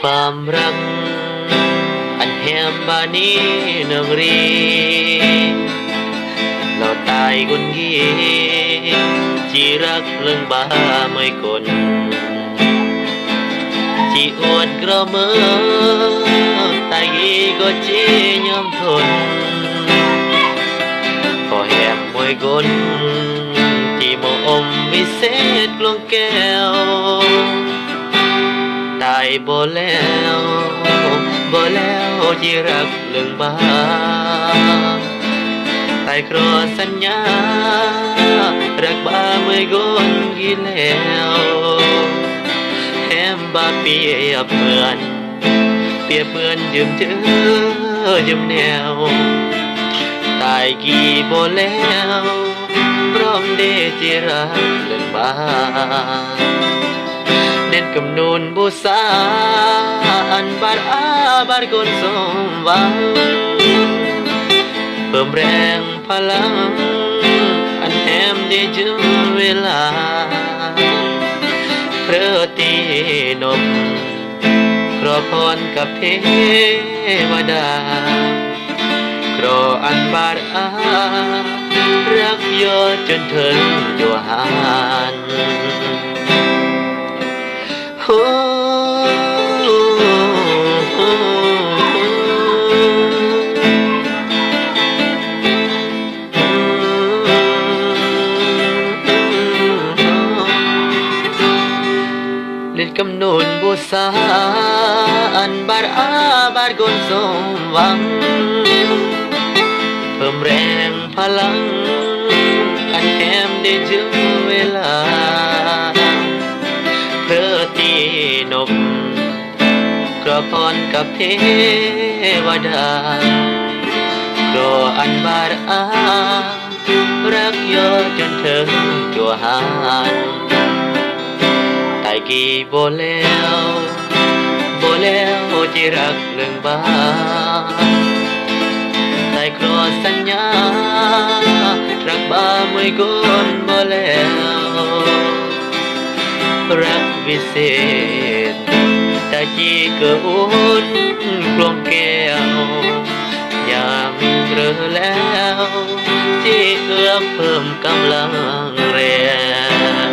ความรักอันแหมบานีนองรีเราตายกุนกีจีรักเรื่องบ้าไม่กลจีอวดกระเมือตายกีก็จียอมทนพอแหมมวยกลจีมอมวิเศษกลงแก้วตายบ่แล้วที่รักเรื่องบ้าตายครอสัญญารักบ้าเมื่อก่อนกี่แล้วแหมบ้าเปียบเหมือนยืมยืมแนวตายกี่บ่แล้วพร้อมเดจิรักเรื่องบ้าเน้นกำนูนบูษาอันบาดบาดคนสมหวังเพิ่มแรงพลังอันแหมได้จึงเวลาเพรตีนมครอพรกับเทวดาครออันบาดรักยอดจนถึงอยู่หานเล่นกำนูนบูษาอันบาดบาดคนสมหวังเพิ่มแรงพลังอันแหมได้ถึงเวลาเพอตีนบกระพรกับเทวดากรออันบาดรักยอดจนถึงตัวหานตายกี่บ่แล้วที่รักเรื่องบ้าตายครอสัญญารักบ้าเมื่อก่อนบ่แล้วรักวิเศษตาจีเกิดอุ่นกลวงแก้วยามเรือแล้วจีเอื้อเพิ่มกำลังแรง